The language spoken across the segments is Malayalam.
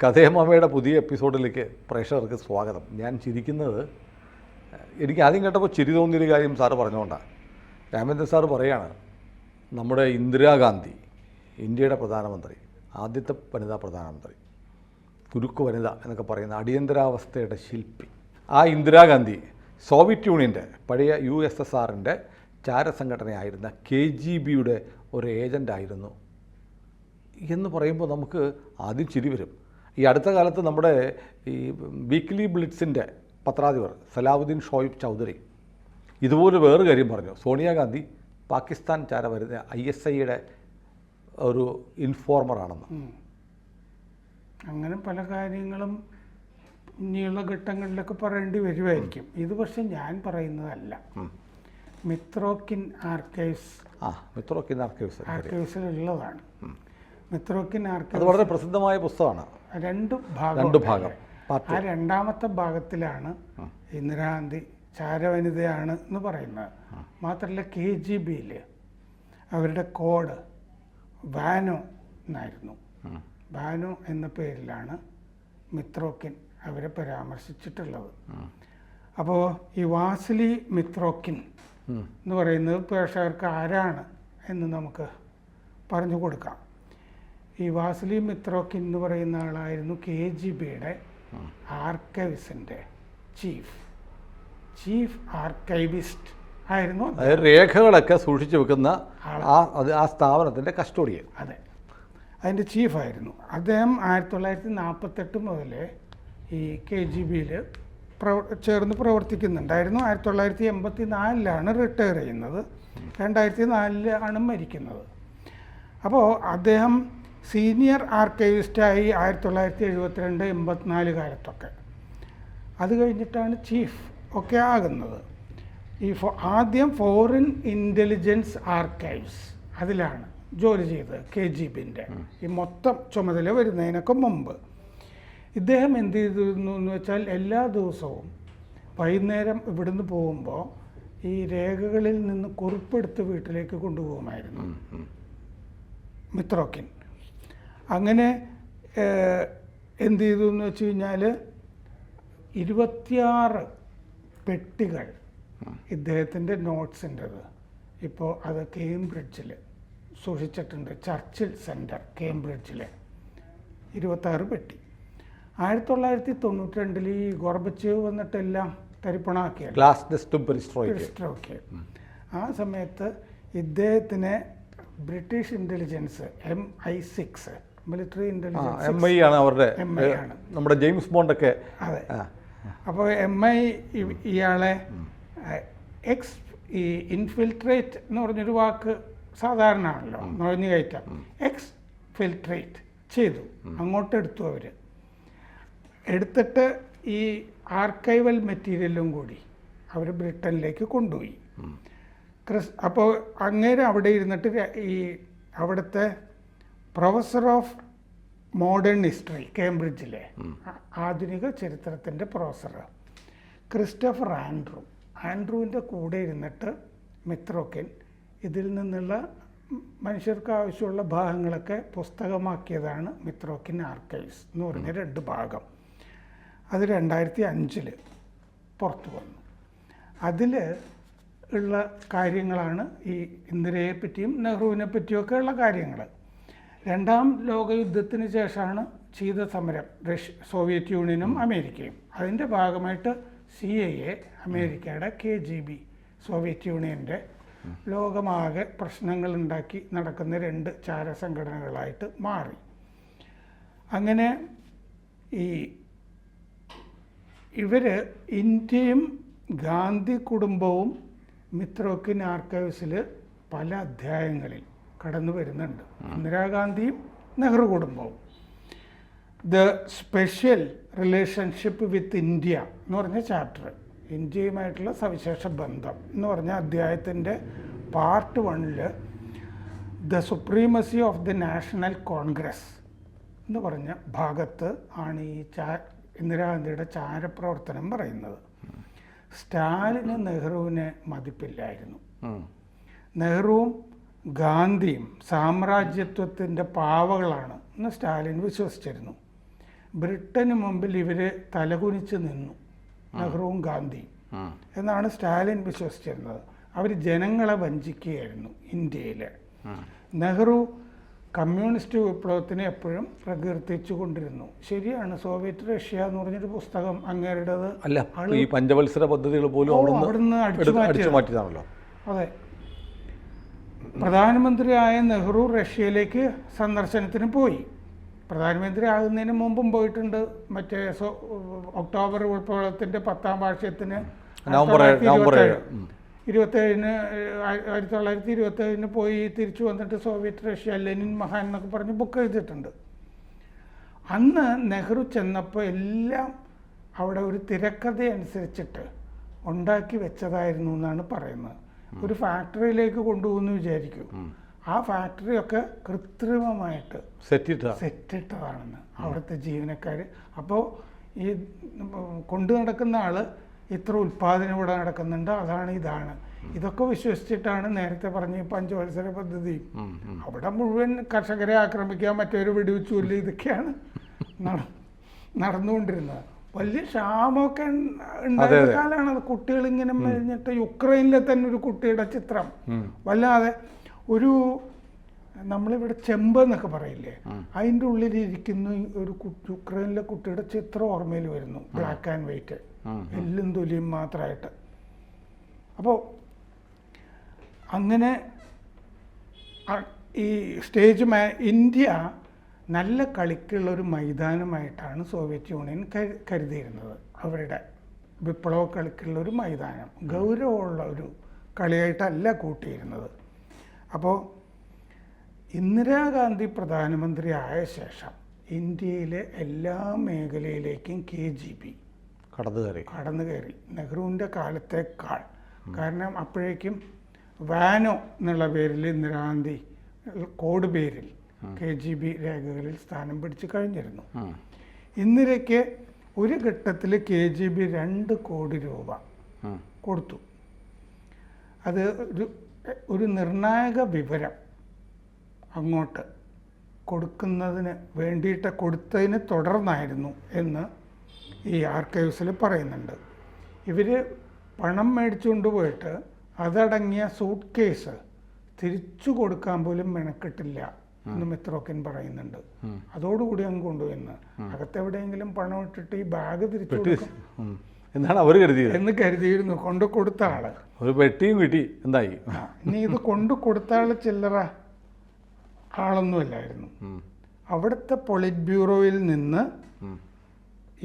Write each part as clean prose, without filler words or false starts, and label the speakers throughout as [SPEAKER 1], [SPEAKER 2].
[SPEAKER 1] കഥയമ്മയുടെ പുതിയ എപ്പിസോഡിലേക്ക് പ്രേക്ഷകർക്ക് സ്വാഗതം. ഞാൻ ചിരിക്കുന്നത്, എനിക്ക് ആദ്യം കേട്ടപ്പോൾ ചിരി തോന്നിയൊരു കാര്യം സാറ് പറഞ്ഞുകൊണ്ടാണ്. രാമേന്ദ്രൻ സാറ് പറയാണ്, നമ്മുടെ ഇന്ദിരാഗാന്ധി ഇന്ത്യയുടെ പ്രധാനമന്ത്രി, ആദ്യത്തെ വനിതാ പ്രധാനമന്ത്രി, കുരുക്ക് വനിത എന്നൊക്കെ പറയുന്ന അടിയന്തരാവസ്ഥയുടെ ശില്പി. ആ ഇന്ദിരാഗാന്ധി സോവിയറ്റ് യൂണിയൻ്റെ പഴയ USSRൻ്റെ ചാരസംഘടനയായിരുന്ന KGBയുടെ ഒരു ഏജൻ്റായിരുന്നു എന്ന് പറയുമ്പോൾ നമുക്ക് ആദ്യം ചിരി വരും. ഈ അടുത്ത കാലത്ത് നമ്മുടെ ഈ വീക്ക്ലി ബ്ലിറ്റ്സിൻ്റെ പത്രാധിപർ സലാവുദ്ദീൻ ഷോയിബ് ചൗധരി ഇതുപോലെ വേറൊരു കാര്യം പറഞ്ഞു. സോണിയാഗാന്ധി പാകിസ്ഥാൻ ചാരമരുന്ന് ISIയുടെ ഒരു ഇൻഫോർമറാണെന്ന്.
[SPEAKER 2] അങ്ങനെ പല കാര്യങ്ങളും ഇനിയുള്ള ഘട്ടങ്ങളിലൊക്കെ പറയേണ്ടി വരുമായിരിക്കും. ഇത് പക്ഷെ ഞാൻ പറയുന്നതല്ല. മിത്രോക്കിൻ ആർക്കൈവ്സിലുള്ളതാണ്. മിത്രോക്കിൻ ആർക്കൈവ്സ്
[SPEAKER 1] വളരെ പ്രസിദ്ധമായ പുസ്തകമാണ്.
[SPEAKER 2] രണ്ട് ഭാഗം. ആ രണ്ടാമത്തെ ഭാഗത്തിലാണ് ഇന്ദിരാഗാന്ധി ചാരവനിതയാണ് എന്ന് പറയുന്നത്. മാത്രമല്ല KGBയിൽ അവരുടെ കോഡ് വാനോ എന്നായിരുന്നു. വാനോ എന്ന പേരിലാണ് മിത്രോക്കിൻ അവരെ പരാമർശിച്ചിട്ടുള്ളത്. അപ്പോൾ ഈ വാസിലി മിത്രോക്കിൻ എന്ന് പറയുന്നത് പ്രേക്ഷകർക്ക് ആരാണ് എന്ന് നമുക്ക് പറഞ്ഞു കൊടുക്കാം. ഈ വാസിലി മിത്രോക്കിൻ എന്ന് പറയുന്ന ആളായിരുന്നു KGBയുടെ ആർക്കൈവ്സിൻ്റെ ചീഫ് ആർക്കൈവിസ്റ്റ് ആയിരുന്നു.
[SPEAKER 1] രേഖകളൊക്കെ സൂക്ഷിച്ചു വെക്കുന്ന ആ സ്ഥാപനത്തിൻ്റെ കസ്റ്റോഡിയൻ.
[SPEAKER 2] അതെ, അതിൻ്റെ ചീഫായിരുന്നു അദ്ദേഹം. 1948 മുതൽ ഈ KGBയിൽ ചേർന്ന് പ്രവർത്തിക്കുന്നുണ്ടായിരുന്നു. 1984 റിട്ടയർ ചെയ്യുന്നത്. 2004 മരിക്കുന്നത്. അപ്പോൾ അദ്ദേഹം സീനിയർ ആർക്കൈവിസ്റ്റായി 1972-84 കാലത്തൊക്കെ. അത് കഴിഞ്ഞിട്ടാണ് ചീഫ് ഒക്കെ ആകുന്നത്. ആദ്യം ഫോറിൻ ഇൻ്റലിജൻസ് ആർക്കൈവ്സ് അതിലാണ് ജോലി ചെയ്തത് KGBൻ്റെ ഈ മൊത്തം ചുമതല വരുന്നതിനൊക്കെ മുമ്പ്. ഇദ്ദേഹം എന്ത് ചെയ്തിരുന്നു എന്ന് വെച്ചാൽ എല്ലാ ദിവസവും വൈകുന്നേരം ഇവിടുന്ന് പോകുമ്പോൾ ഈ രേഖകളിൽ നിന്ന് കുറിപ്പെടുത്ത് വീട്ടിലേക്ക് കൊണ്ടുപോകുമായിരുന്നു മിത്രോക്കിൻ. അങ്ങനെ എന്ത് ചെയ്തു എന്ന് വെച്ച് കഴിഞ്ഞാൽ 26 പെട്ടികൾ ഇദ്ദേഹത്തിൻ്റെ നോട്ട്സിൻ്റെത് ഇപ്പോൾ അത് കേംബ്രിഡ്ജിൽ സൂക്ഷിച്ചിട്ടുണ്ട്. ചർച്ചിൽ സെൻറ്റർ കേംബ്രിഡ്ജിൽ 26 പെട്ടി. 1992 ഈ ഗോർബച്ചേവ് വന്നിട്ടെല്ലാം തരിപ്പണാക്കിയ ആ സമയത്ത് ഇദ്ദേഹത്തിനെ British intelligence MI6 military intelligence
[SPEAKER 1] ആണ് അവരുടെ നമ്മുടെ ജെയിംസ് ബോണ്ടൊക്കെ.
[SPEAKER 2] അതെ. അപ്പോൾ MI ഇയാളെ ഈ ഇൻഫിൽട്രേറ്റ് എന്ന് പറഞ്ഞൊരു വാക്ക് സാധാരണ ആണല്ലോ, നുഴഞ്ഞു കയറ്റാം. എക്സ്ഫിൽട്രേറ്റ് ചെയ്തു, അങ്ങോട്ടെടുത്തു. അവർ എടുത്തിട്ട് ഈ ആർക്കൈവൽ മെറ്റീരിയലും കൂടി അവർ ബ്രിട്ടനിലേക്ക് കൊണ്ടുപോയി. അപ്പോൾ അങ്ങേരെ അവിടെ ഇരുന്നിട്ട് ഈ അവിടുത്തെ പ്രൊഫസർ ഓഫ് മോഡേൺ ഹിസ്റ്ററി കേംബ്രിഡ്ജിലെ ആധുനിക ചരിത്രത്തിൻ്റെ പ്രൊഫസർ ക്രിസ്റ്റഫർ ആൻഡ്രൂവിൻ്റെ കൂടെ ഇരുന്നിട്ട് മിത്രോക്കിൻ ഇതിൽ നിന്നുള്ള മനുഷ്യർക്ക് ആവശ്യമുള്ള ഭാഗങ്ങളൊക്കെ പുസ്തകമാക്കിയതാണ് മിത്രോക്കിൻ ആർക്കൈവ്സ് എന്ന് പറഞ്ഞ 2 ഭാഗം. അത് 2005 പുറത്തു വന്നു. അതിൽ ഉള്ള കാര്യങ്ങളാണ് ഈ ഇന്ദിരയെ പറ്റിയും നെഹ്റുവിനെ പറ്റിയൊക്കെ ഉള്ള കാര്യങ്ങൾ. 2ാം ലോകയുദ്ധത്തിന് ശേഷമാണ് ശീതസമരം സോവിയറ്റ് യൂണിയനും അമേരിക്കയും. അതിൻ്റെ ഭാഗമായിട്ട് CIA അമേരിക്കയുടെ KGB സോവിയറ്റ് യൂണിയൻ്റെ ലോകമാകെ പ്രശ്നങ്ങളുണ്ടാക്കി നടക്കുന്ന 2 ചാരസംഘടനകളായിട്ട് മാറി. അങ്ങനെ ഇവർ ഇന്ത്യയും ഗാന്ധി കുടുംബവും മിത്രോക്കിൻ ആർക്കൈവ്സിൽ പല അധ്യായങ്ങളിൽ കടന്നു വരുന്നുണ്ട്. ഇന്ദിരാഗാന്ധിയും നെഹ്റു കുടുംബവും. The special relationship with India എന്ന് പറഞ്ഞ ചാപ്റ്റർ, ഇന്ത്യയുമായിട്ടുള്ള സവിശേഷ ബന്ധം എന്ന് പറഞ്ഞ അധ്യായത്തിൻ്റെ part 1 the supremacy of the national Congress എന്ന് പറഞ്ഞ ഭാഗത്ത് ആണ് ഈ ഇന്ദിരാഗാന്ധിയുടെ ചാരപ്രവർത്തനം പറയുന്നത്. സ്റ്റാലിന് നെഹ്റുവിനെ മതിപ്പില്ലായിരുന്നു. നെഹ്റുവും ഗാന്ധിയും സാമ്രാജ്യത്വത്തിൻ്റെ പാവകളാണ് എന്ന് സ്റ്റാലിൻ വിശ്വസിച്ചിരുന്നു. ബ്രിട്ടന് മുമ്പിൽ ഇവർ തലകുനിച്ച് നിന്നു, നെഹ്റുവും ഗാന്ധിയും എന്നാണ് സ്റ്റാലിൻ വിശ്വസിച്ചിരുന്നത്. അവർ ജനങ്ങളെ വഞ്ചിക്കുകയായിരുന്നു ഇന്ത്യയിൽ. നെഹ്റു കമ്മ്യൂണിസ്റ്റ് വിപ്ലവത്തിനെ എപ്പോഴും പ്രകീർത്തിച്ചു കൊണ്ടിരുന്നു. ശരിയാണ്, സോവിയറ്റ് റഷ്യ എന്ന് പറഞ്ഞൊരു പുസ്തകം അങ്ങേരുടേത്
[SPEAKER 1] അല്ല, ഈ പഞ്ചവത്സര പദ്ധതികൾ പോലും
[SPEAKER 2] അവിടുന്ന് അടിച്ചു
[SPEAKER 1] മാറ്റിയതാണല്ലോ.
[SPEAKER 2] അതെ, പ്രധാനമന്ത്രിയായ നെഹ്റു റഷ്യയിലേക്ക് സന്ദർശനത്തിന് പോയി. പ്രധാനമന്ത്രി ആകുന്നതിന് മുമ്പും പോയിട്ടുണ്ട്. മറ്റേ ഒക്ടോബർ വിപ്ലവത്തിൻ്റെ 10ാം വാർഷികത്തിന്
[SPEAKER 1] നവംബർ
[SPEAKER 2] 27-ന് 1927 പോയി തിരിച്ചു വന്നിട്ട് സോവിയറ്റ് റഷ്യ, ലെനിൻ മഹാൻ എന്നൊക്കെ പറഞ്ഞ് ബുക്ക് എഴുതിയിട്ടുണ്ട്. അന്ന് നെഹ്റു ചെന്നപ്പോൾ എല്ലാം അവിടെ ഒരു തിരക്കഥ അനുസരിച്ചിട്ട് ഉണ്ടാക്കി വെച്ചതായിരുന്നു എന്നാണ് പറയുന്നത്. ഒരു ഫാക്ടറിയിലേക്ക് കൊണ്ടുപോകുന്നു വിചാരിക്കൂ, ആ ഫാക്ടറിയൊക്കെ കൃത്രിമമായിട്ട് സെറ്റിട്ടതാണെന്ന് അവിടുത്തെ ജീവനക്കാർ. അപ്പോൾ ഈ കൊണ്ടു നടക്കുന്ന ആൾ ഇത്ര ഉൽപ്പാദനം ഇവിടെ നടക്കുന്നുണ്ട്, അതാണ് ഇതാണ്, ഇതൊക്കെ വിശ്വസിച്ചിട്ടാണ് നേരത്തെ പറഞ്ഞ ഈ പഞ്ചവത്സര പദ്ധതി. അവിടെ മുഴുവൻ കർഷകരെ ആക്രമിക്കുക, മറ്റൊരു വെടിവെച്ചുല്ല, ഇതൊക്കെയാണ് നടന്നുകൊണ്ടിരുന്നത്. വലിയ ക്ഷാമമൊക്കെ ഉണ്ടായ കാലമാണ് അത്. കുട്ടികളിങ്ങനെ മെലിഞ്ഞിട്ട് യുക്രൈനിലെ തന്നെ ഒരു കുട്ടിയുടെ ചിത്രം വല്ലാതെ ഒരു, നമ്മളിവിടെ ചെമ്പ് എന്നൊക്കെ പറയില്ലേ, അതിൻ്റെ ഉള്ളിലിരിക്കുന്ന ഒരു യുക്രൈനിലെ കുട്ടിയുടെ ചിത്രം ഓർമ്മയിൽ വരുന്നു, ബ്ലാക്ക് ആൻഡ് വൈറ്റ്, എല്ലും തൊലിയും മാത്രമായിട്ട്. അപ്പോൾ അങ്ങനെ ഈ ഇന്ത്യ നല്ല കളിക്കുള്ളൊരു മൈതാനമായിട്ടാണ് സോവിയറ്റ് യൂണിയൻ കരുതിയിരുന്നത്. അവരുടെ വിപ്ലവ കളിക്കുള്ളൊരു മൈതാനം, ഗൗരവമുള്ള ഒരു കളിയായിട്ടല്ല കൂട്ടിയിരുന്നത്. അപ്പോൾ ഇന്ദിരാഗാന്ധി പ്രധാനമന്ത്രി ആയ ശേഷം ഇന്ത്യയിലെ എല്ലാ മേഖലയിലേക്കും KGB കടന്നു കയറി, നെഹ്റുവിൻ്റെ കാലത്തേക്കാൾ. കാരണം അപ്പോഴേക്കും വാനോ എന്നുള്ള പേരിൽ ഇന്ദിരാഗാന്ധി കോഡ് പേരിൽ KGB രേഖകളിൽ സ്ഥാനം പിടിച്ച് കഴിഞ്ഞിരുന്നു. ഇന്ദിരയ്ക്ക് ഒരു ഘട്ടത്തിൽ KGB 2 കോടി രൂപ കൊടുത്തു. അത് ഒരു നിർണായക വിവരം അങ്ങോട്ട് കൊടുക്കുന്നതിന് വേണ്ടിയിട്ട് കൊടുത്തതിന് തുടർന്നായിരുന്നു എന്ന് ഈ ആർക്കൈവ്സിൽ പറയുന്നുണ്ട്. ഇവർ പണം മേടിച്ചുകൊണ്ട് പോയിട്ട് അതടങ്ങിയ സൂട്ട് കേസ് തിരിച്ചു കൊടുക്കാൻ പോലും മെനക്കെട്ടില്ല എന്ന് മിത്രോക്കൻ പറയുന്നുണ്ട്. അതോടുകൂടി അങ്ങ് കൊണ്ടുവന്ന് അകത്തെവിടെയെങ്കിലും പണം ഇട്ടിട്ട് ഈ ബാഗ് തിരിച്ചു കൊടുക്കും
[SPEAKER 1] എന്നാണ് അവർ കരുതിയത്
[SPEAKER 2] എന്ന് കരുതിയിരുന്നു. കൊണ്ടു കൊടുത്ത ആള്
[SPEAKER 1] ഒരു പെട്ടിയും കിട്ടി, എന്തായി.
[SPEAKER 2] ഇനി ഇത് കൊണ്ടു കൊടുത്ത ആള് ചില്ലറ ആളൊന്നുമല്ലായിരുന്നു. അവിടുത്തെ പൊളിറ്റ് ബ്യൂറോയിൽ നിന്ന്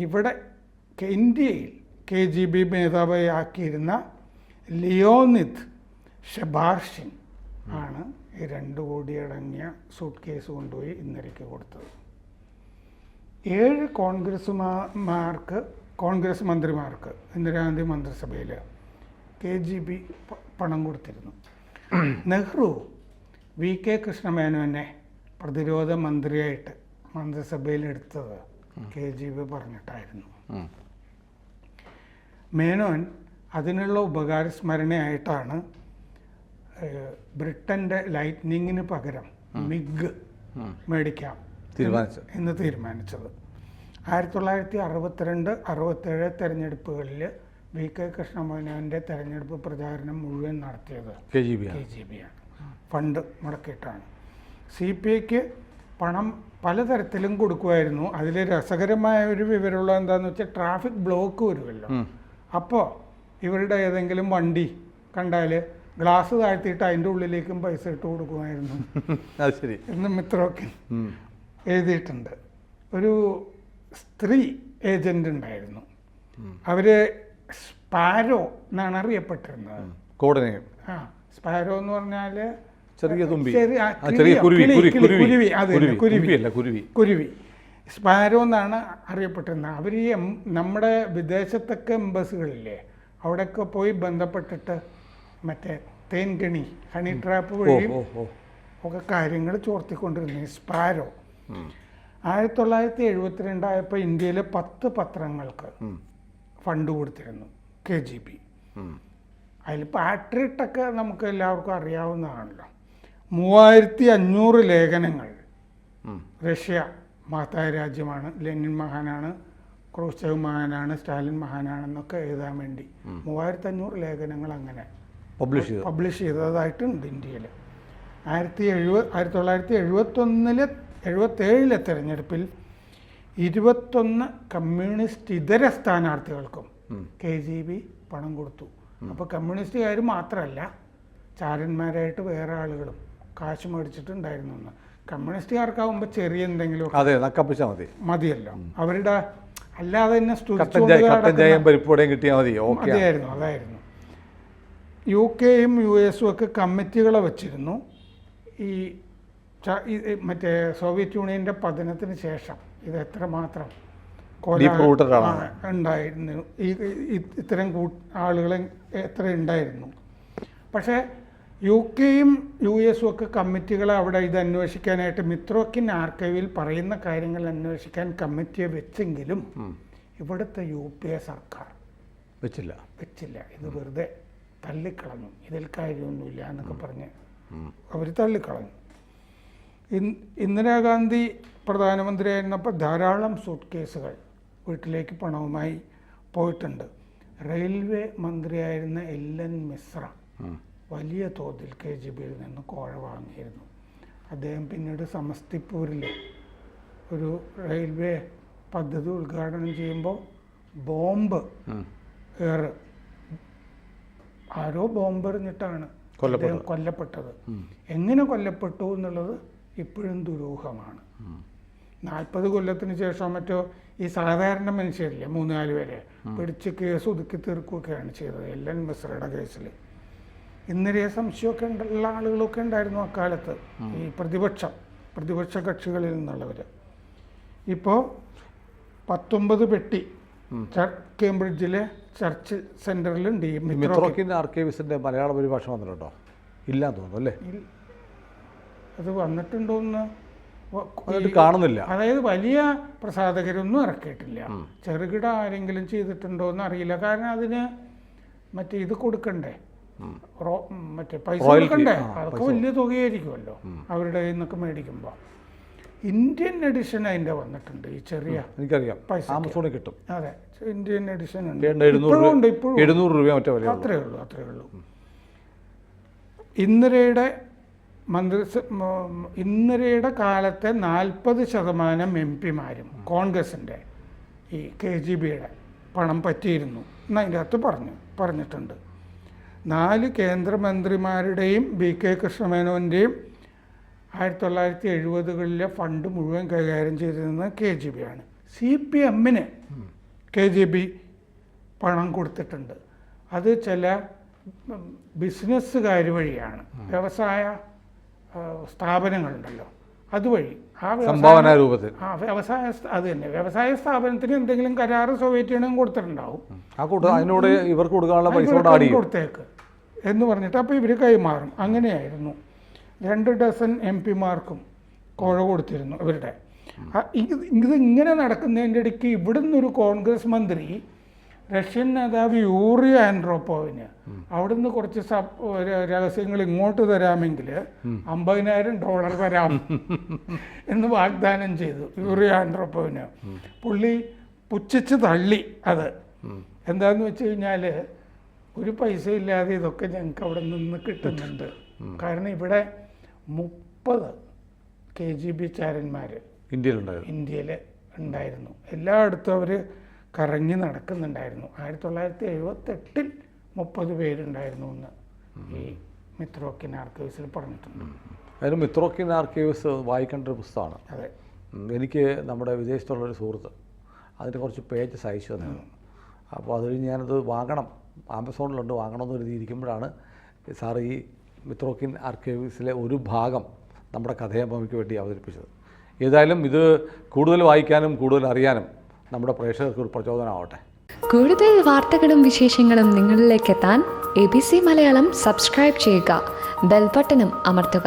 [SPEAKER 2] ഇവിടെ ഇന്ത്യയിൽ KGB മേധാവിയായി ആക്കിയിരുന്ന ലിയോനിദ് ഷെബാർഷിൻ ആണ് ഈ 2 കോടി അടങ്ങിയ സൂട്ട് കേസ് കൊണ്ടുപോയി ഇന്ദിരയ്ക്ക് കൊടുത്തത്. 7 കോൺഗ്രസ് മന്ത്രിമാർക്ക് ഇന്ദിരാഗാന്ധി മന്ത്രിസഭയിൽ KGB പണം കൊടുത്തിരുന്നു. നെഹ്റു VK കൃഷ്ണമേനോനെ പ്രതിരോധ മന്ത്രിയായിട്ട് മന്ത്രിസഭയിൽ എടുത്തത് KGB പറഞ്ഞിട്ടായിരുന്നു. മേനോൻ അതിനുള്ള ഉപകാരസ്മരണയായിട്ടാണ് ബ്രിട്ടൻ്റെ ലൈറ്റ്നിങ്ങിന് പകരം മിഗ് മേടിക്കാം എന്ന് തീരുമാനിച്ചത്. 1962-67 തെരഞ്ഞെടുപ്പുകളിൽ VK കൃഷ്ണമേനോൻ്റെ തെരഞ്ഞെടുപ്പ് പ്രചാരണം മുഴുവൻ നടത്തിയത് KGB ആണ്. ഫണ്ട് മുടക്കിയിട്ടാണ്. CPIക്ക് പണം പലതരത്തിലും കൊടുക്കുമായിരുന്നു. അതിൽ രസകരമായ ഒരു വിവരമുള്ള എന്താണെന്ന് വെച്ചാൽ ട്രാഫിക് ബ്ലോക്ക് വരുമല്ലോ, അപ്പോൾ ഇവരുടെ ഏതെങ്കിലും വണ്ടി കണ്ടാൽ ഗ്ലാസ് താഴ്ത്തിയിട്ട് അതിൻ്റെ ഉള്ളിലേക്കും പൈസ ഇട്ട് കൊടുക്കുമായിരുന്നു എന്ന് മിത്രമൊക്കെ എഴുതിയിട്ടുണ്ട്. ഒരു സ്ത്രീ ഏജന്റ് ഉണ്ടായിരുന്നു, അവര് സ്പാരോ എന്നാണ് അറിയപ്പെട്ടിരുന്നത്. സ്പാരോ എന്ന് പറഞ്ഞാൽ കുരുവി, സ്പാരോ എന്നാണ് അറിയപ്പെട്ടിരുന്നത്. അവർ ഈ നമ്മുടെ വിദേശത്തൊക്കെ എംബസികളില്ലേ അവിടെയൊക്കെ പോയി ബന്ധപ്പെട്ടിട്ട് മറ്റേ തേൻകണി ഹണി ട്രാപ്പ് വഴിയും ഒക്കെ കാര്യങ്ങൾ ചോർത്തിക്കൊണ്ടിരുന്നു സ്പാരോ. 1972 ആയപ്പോൾ ഇന്ത്യയിലെ 10 പത്രങ്ങൾക്ക് ഫണ്ട് കൊടുത്തിരുന്നു KGB. അതിൽ പാട്രിയറ്റൊക്കെ നമുക്ക് എല്ലാവർക്കും അറിയാവുന്നതാണല്ലോ. 3500 ലേഖനങ്ങൾ റഷ്യ മഹത്തായ രാജ്യമാണ്, ലെനിൻ മഹാനാണ്, ക്രൂസ്ചേവ് മഹാനാണ്, സ്റ്റാലിൻ മഹാനാണെന്നൊക്കെ എഴുതാൻ വേണ്ടി 3500 ലേഖനങ്ങൾ അങ്ങനെ പബ്ലിഷ് ചെയ്തതായിട്ടുണ്ട് ഇന്ത്യയിൽ. 1977 തെരഞ്ഞെടുപ്പിൽ 21 കമ്മ്യൂണിസ്റ്റ് ഇതര സ്ഥാനാർത്ഥികൾക്കും KGB പണം കൊടുത്തു. അപ്പോൾ കമ്മ്യൂണിസ്റ്റുകാർ മാത്രമല്ല, ചാരന്മാരായിട്ട് വേറെ ആളുകളും കാശ് മേടിച്ചിട്ടുണ്ടായിരുന്നു എന്ന്. കമ്മ്യൂണിസ്റ്റുകാർക്കാവുമ്പോൾ ചെറിയ എന്തെങ്കിലും മതിയല്ലോ, അവരുടെ അല്ലാതെ തന്നെ അതായിരുന്നു. UK-യും US-ഉം ഒക്കെ കമ്മിറ്റികളെ വച്ചിരുന്നു. ഈ മറ്റേ സോവിയറ്റ് യൂണിയൻ്റെ പതനത്തിന് ശേഷം ഇത് എത്രമാത്രം ഉണ്ടായിരുന്നു, ഇത്തരം ആളുകളെ എത്ര ഉണ്ടായിരുന്നു. പക്ഷേ UK-യും US-ഉം ഒക്കെ കമ്മിറ്റികളെ അവിടെ ഇത് അന്വേഷിക്കാനായിട്ട് മിത്രോക്കിൻ ആർക്കൈവിൽ പറയുന്ന കാര്യങ്ങൾ അന്വേഷിക്കാൻ കമ്മിറ്റിയെ വെച്ചെങ്കിലും ഇവിടുത്തെ UPA സർക്കാർ വെച്ചില്ല. ഇത് വെറുതെ തള്ളിക്കളഞ്ഞു, ഇതിൽ കാര്യമൊന്നുമില്ല എന്നൊക്കെ പറഞ്ഞ് അവർ തള്ളിക്കളഞ്ഞു. ഇന്ദിരാഗാന്ധി പ്രധാനമന്ത്രിയായിരുന്നപ്പോൾ ധാരാളം സൂട്ട് കേസുകൾ വീട്ടിലേക്ക് പണവുമായി പോയിട്ടുണ്ട്. റെയിൽവേ മന്ത്രിയായിരുന്ന LN മിശ്ര വലിയ തോതിൽ KGB-യിൽ നിന്ന് കോഴ വാങ്ങിയിരുന്നു. അദ്ദേഹം പിന്നീട് സമസ്തിപൂരിൽ ഒരു റെയിൽവേ പദ്ധതി ഉദ്ഘാടനം ചെയ്യുമ്പോൾ ബോംബ് ആരോ ബോംബെറിഞ്ഞിട്ടാണ് അദ്ദേഹം കൊല്ലപ്പെട്ടത്. എങ്ങനെ കൊല്ലപ്പെട്ടു എന്നുള്ളത് ഇപ്പോഴും ദുരൂഹമാണ്. 40 കൊല്ലത്തിന് ശേഷം മറ്റോ ഈ സാധാരണ മനുഷ്യരില്ലേ 3-4 പേരെ പിടിച്ച് കേസ് ഒതുക്കി തീർക്കുകയൊക്കെയാണ് ചെയ്തത്. LN മിശ്രയുടെ കേസിൽ ഇന്ദിരയെ സംശയമൊക്കെ ഉള്ള ആളുകളൊക്കെ ഉണ്ടായിരുന്നു അക്കാലത്ത്, ഈ പ്രതിപക്ഷ കക്ഷികളിൽ നിന്നുള്ളവർ. ഇപ്പോൾ 19 പെട്ടി കേംബ്രിഡ്ജിലെ ചർച്ച് സെന്ററിലുണ്ട്. ഈ
[SPEAKER 1] മിത്രോക്കിൻ ആർക്കൈവ്സിന്റെ മലയാള പരിഭാഷ വന്നിട്ടുണ്ടോ? ഇല്ലാന്ന് തോന്നുന്നു അല്ലേ?
[SPEAKER 2] അത് വന്നിട്ടുണ്ടോന്ന്
[SPEAKER 1] കാണുന്നില്ല.
[SPEAKER 2] അതായത് വലിയ പ്രസാധകരൊന്നും ഇറക്കിയിട്ടില്ല. ചെറുകിട ആരെങ്കിലും ചെയ്തിട്ടുണ്ടോ എന്ന് അറിയില്ല. കാരണം അതിന് മറ്റേ ഇത് കൊടുക്കണ്ടേ, മറ്റേ പൈസ കൊടുക്കണ്ടേ, അതൊക്കെ വലിയ തുകയായിരിക്കുമല്ലോ അവരുടെ കയ്യിൽ നിന്നൊക്കെ മേടിക്കുമ്പോൾ. ഇന്ത്യൻ എഡിഷൻ അതിൻ്റെ വന്നിട്ടുണ്ട്, ഈ ചെറിയ പൈസ
[SPEAKER 1] കിട്ടും.
[SPEAKER 2] അതെ, ഇന്ത്യൻ എഡിഷൻ ഉണ്ട്, ഇപ്പോഴും
[SPEAKER 1] 700 രൂപ
[SPEAKER 2] അത്രേ ഉള്ളൂ. ഇന്ദിരയുടെ കാലത്തെ 40% MP-മാരും കോൺഗ്രസിൻ്റെ ഈ KGB-യുടെ പണം പറ്റിയിരുന്നു എന്ന് അതിൻ്റെ അകത്ത് പറഞ്ഞിട്ടുണ്ട്. 4 കേന്ദ്രമന്ത്രിമാരുടെയും BK കൃഷ്ണമേനോൻ്റെയും 1970-കളിലെ ഫണ്ട് മുഴുവൻ കൈകാര്യം ചെയ്തിരുന്നത് KGB-ആണ്. CPM-ന് KGB പണം കൊടുത്തിട്ടുണ്ട്. അത് ചില ബിസിനസ്സുകാർ വഴിയാണ്, വ്യവസായ സ്ഥാപനങ്ങളുണ്ടല്ലോ അതുവഴി. വ്യവസായ സ്ഥാപനത്തിന് എന്തെങ്കിലും കരാറ് സോവിയറ്റ് യൂണിയൻ കൊടുത്തിട്ടുണ്ടാവും, കൊടുത്തേക്ക് എന്ന് പറഞ്ഞിട്ട് അപ്പോൾ ഇവർ കൈമാറും. അങ്ങനെയായിരുന്നു. 2 ഡസൻ MP-മാർക്കും കോഴ കൊടുത്തിരുന്നു ഇവരുടെ. ഇതിങ്ങനെ നടക്കുന്നതിൻ്റെ ഇടയ്ക്ക് ഇവിടുന്ന് ഒരു കോൺഗ്രസ് മന്ത്രി റഷ്യൻ നേതാവ് യൂറി ആൻഡ്രോപ്പോവിന് അവിടുന്ന് കുറച്ച് രഹസ്യങ്ങൾ ഇങ്ങോട്ട് തരാമെങ്കിൽ $50,000 തരാം എന്ന് വാഗ്ദാനം ചെയ്തു യൂറി ആൻഡ്രോപ്പോവിന്. പുള്ളി പുച്ഛിച്ച് തള്ളി. അത് എന്താന്ന് വെച്ച് കഴിഞ്ഞാൽ ഒരു പൈസ ഇല്ലാതെ ഇതൊക്കെ ഞങ്ങൾക്ക് അവിടെ നിന്ന് കിട്ടുന്നുണ്ട്. കാരണം ഇവിടെ 30 KGB ചാരന്മാർ ഇന്ത്യയിൽ ഉണ്ടായിരുന്നു. എല്ലായിടത്തും അവർ കറങ്ങി നടക്കുന്നുണ്ടായിരുന്നു. 1978-ൽ 30 പേരുണ്ടായിരുന്നു എന്ന് ഈ മിത്രോക്കിൻ ആർക്കൈവ്സിൽ പറഞ്ഞിട്ടുണ്ട്.
[SPEAKER 1] അതിന് മിത്രോക്കിൻ ആർക്കൈവ്സ് വായിക്കേണ്ട ഒരു പുസ്തകമാണ്.
[SPEAKER 2] അതെ,
[SPEAKER 1] എനിക്ക് നമ്മുടെ വിദേശത്തുള്ളൊരു സുഹൃത്ത് അതിന് കുറച്ച് പേജസ് അയച്ചു തന്നു. അപ്പോൾ അത് കഴിഞ്ഞ് ഞാനത് വാങ്ങണം, ആമസോണിലുണ്ട്, വാങ്ങണമെന്ന് കരുതിയിരിക്കുമ്പോഴാണ് സാർ ഈ മിത്രോക്കിൻ ആർക്കൈവ്സിലെ ഒരു ഭാഗം നമ്മുടെ കഥയമ്മയ്ക്ക് വേണ്ടി അവതരിപ്പിച്ചത്. ഏതായാലും ഇത് കൂടുതൽ വായിക്കാനും കൂടുതൽ അറിയാനും നമ്മുടെ പ്രേക്ഷകർക്ക് ഒരു പ്രചോദനമാവട്ടെ.
[SPEAKER 3] കൂടുതൽ വാർത്തകളും വിശേഷങ്ങളും നിങ്ങളിലേക്ക് എത്താൻ ABC മലയാളം സബ്സ്ക്രൈബ് ചെയ്യുക, ബെൽ ബട്ടണും അമർത്തുക.